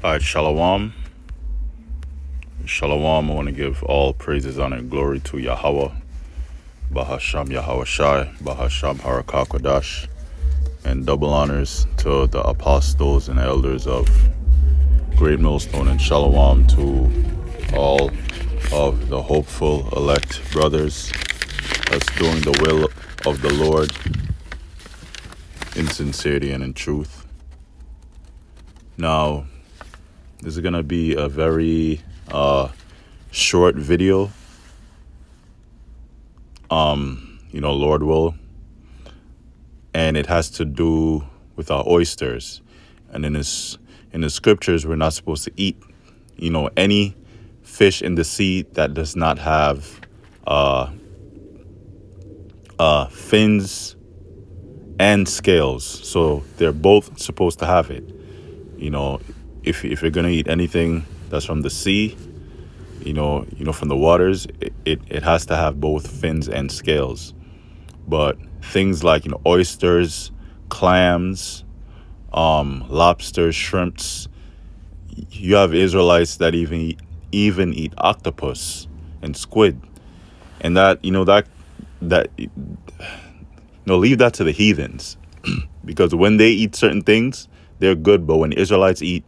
All right, Shalom. Shalom. I want to give all praises, honor, and glory to Yahweh, Bahasham Yahweh Shai, Bahasham Harakakwadash, and double honors to the apostles and elders of Great Millstone, and Shalom to all of the hopeful elect brothers that's doing the will of the Lord in sincerity and in truth. Now, this is going to be a very short video, Lord will, and it has to do with our oysters. And in the scriptures, we're not supposed to eat, any fish in the sea that does not have fins and scales. So they're both supposed to have it. If you're gonna eat anything that's from the sea, from the waters, it has to have both fins and scales. But things like oysters, clams, lobsters, shrimps, you have Israelites that even eat octopus and squid, and leave that to the heathens, because when they eat certain things, they're good. But when Israelites eat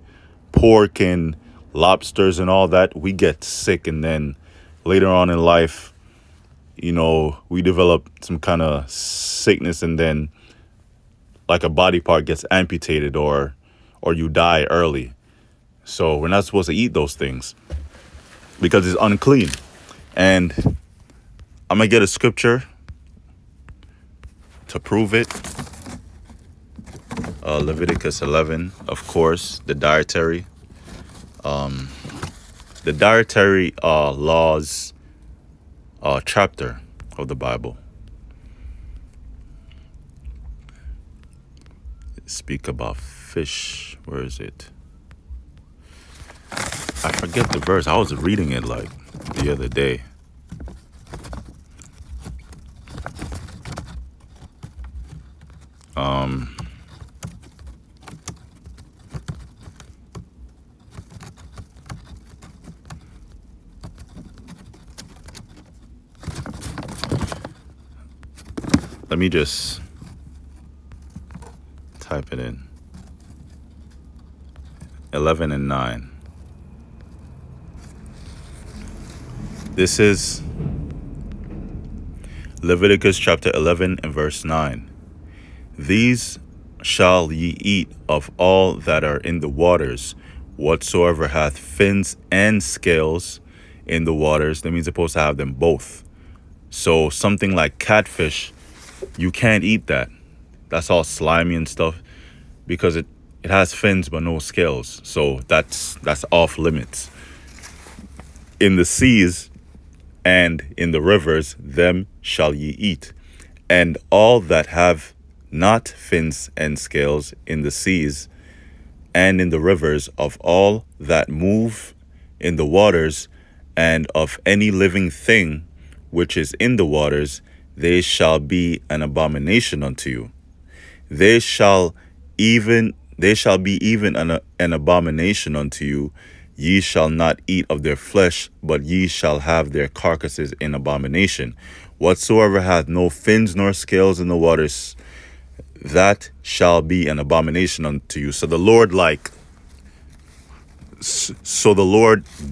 pork and lobsters and all that, we get sick, and then later on in life, we develop some kind of sickness, and then like a body part gets amputated, or you die early. So we're not supposed to eat those things because it's unclean. And I'm gonna get a scripture to prove it. Leviticus 11, of course, the dietary laws chapter of the Bible. Speak about fish. Where is it? I forget the verse. I was reading it like the other day. Let me just type it in. 11 and 9. This is Leviticus chapter 11 and verse 9. These shall ye eat of all that are in the waters, whatsoever hath fins and scales in the waters. That means you're supposed to have them both. So something like catfish, you can't eat that. That's all slimy and stuff, because it has fins but no scales. So that's off limits. In the seas and in the rivers, them shall ye eat. And all that have not fins and scales in the seas and in the rivers, of all that move in the waters, and of any living thing which is in the waters, they shall be an abomination unto you. They shall be even an abomination unto you. Ye shall not eat of their flesh, but ye shall have their carcasses in abomination. Whatsoever hath no fins nor scales in the waters, that shall be an abomination unto you. So the Lord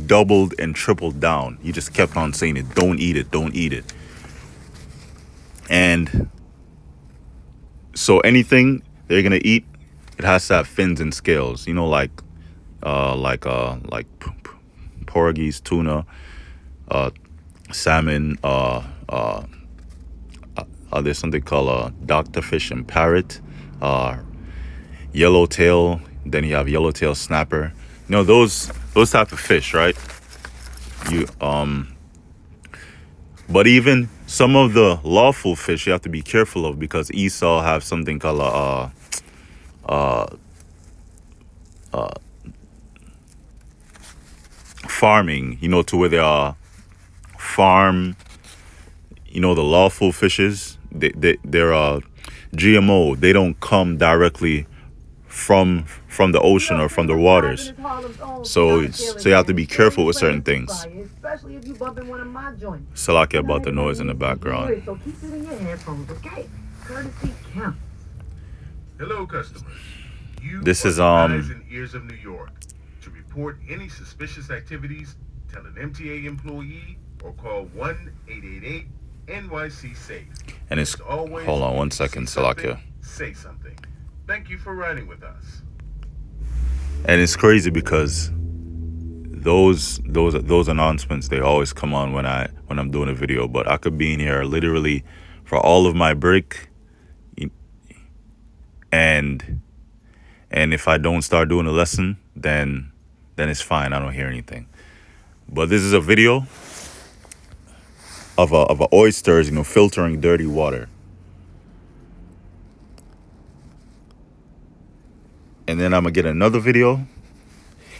doubled and tripled down. He just kept on saying it. Don't eat it. Don't eat it. And so anything they're gonna eat, it has to have fins and scales. Like porgies, tuna, salmon. There's something called doctorfish and parrot, yellowtail. Then you have yellowtail snapper. Those type of fish, right? But even some of the lawful fish you have to be careful of, because Esau have something called farming, to where they are farm, the lawful fishes, they're GMO. They don't come directly from from the ocean or from the waters. So you have to be careful with certain things. Salakia about the noise in the background. Hello, customers. This is Eyes and ears of New York. To report any suspicious activities, tell an MTA employee or call 1-888-NYC-SAFE. and it's Always, hold on one if you second, see something, Salakia. say something. Thank you for riding with us. And it's crazy because those announcements, they always come on when I'm doing a video, but I could be in here literally for all of my break, and if I don't start doing a lesson, then it's fine. I don't hear anything. But this is a video of a oysters, filtering dirty water. And then I'm gonna get another video,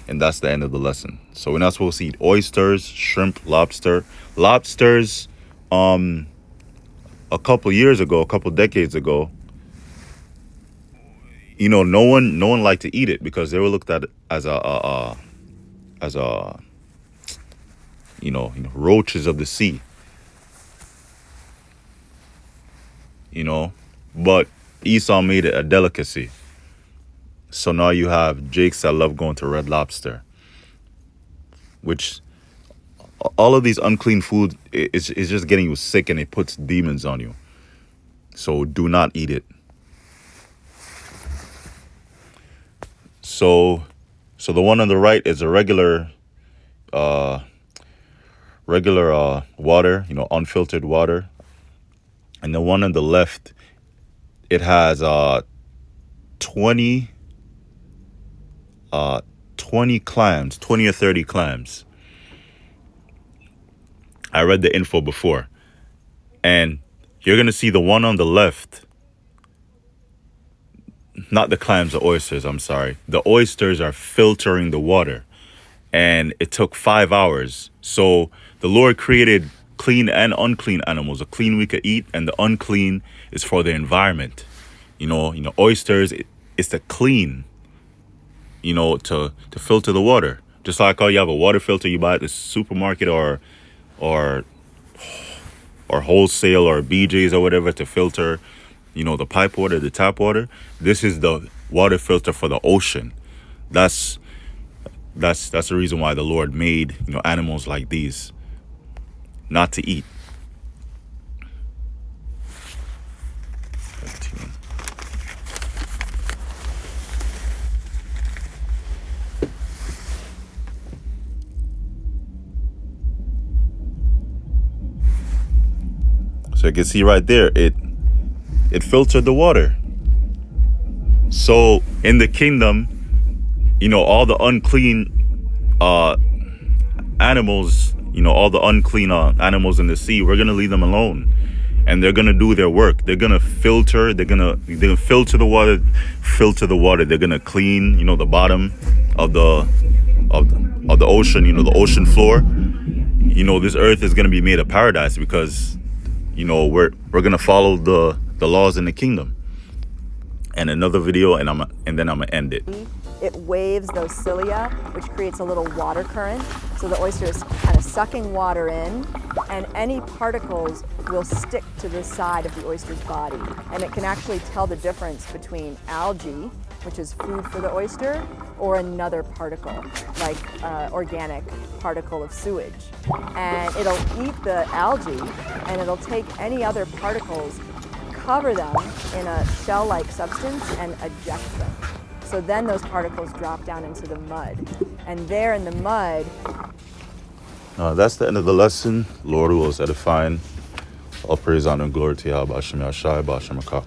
and that's the end of the lesson. So we're not supposed to eat oysters, shrimp, lobster. Lobsters, a couple decades ago, no one liked to eat it because they were looked at as a roaches of the sea. But Esau made it a delicacy. So now you have Jakes that love going to Red Lobster, which all of these unclean food is just getting you sick, and it puts demons on you. So do not eat it. So the one on the right is a regular water, unfiltered water. And the one on the left, it has 20 clams, 20 or 30 clams. I read the info before. And you're going to see the one on the left, not the clams, the oysters, I'm sorry. The oysters are filtering the water. And it took 5 hours. So the Lord created clean and unclean animals. The clean we could eat, and the unclean is for the environment. Oysters, it's the clean, to filter the water. Just like how you have a water filter you buy at the supermarket or wholesale or BJ's or whatever to filter, the pipe water, the tap water. This is the water filter for the ocean. That's the reason why the Lord made, animals like these, not to eat. 15. So you can see right there, it filtered the water. So in the kingdom, all the unclean animals, all the unclean animals in the sea, we're going to leave them alone. And they're going to do their work. They're going to filter. They're going to filter the water. They're going to clean, the bottom of the ocean, the ocean floor. This earth is going to be made a paradise because, we're going to follow the laws in the kingdom. And another video, and then I'm going to end it. It waves those cilia, which creates a little water current. So the oyster is kind of sucking water in, and any particles will stick to the side of the oyster's body. And it can actually tell the difference between algae, which is food for the oyster, or another particle, like organic particle of sewage. And it'll eat the algae, and it'll take any other particles, cover them in a shell-like substance, and eject them. So then those particles drop down into the mud. And there in the mud... That's the end of the lesson. Lord, who was edifying. All praise, honor, and glory to Yahweh, Hashem Yashai, Hashem Shalom.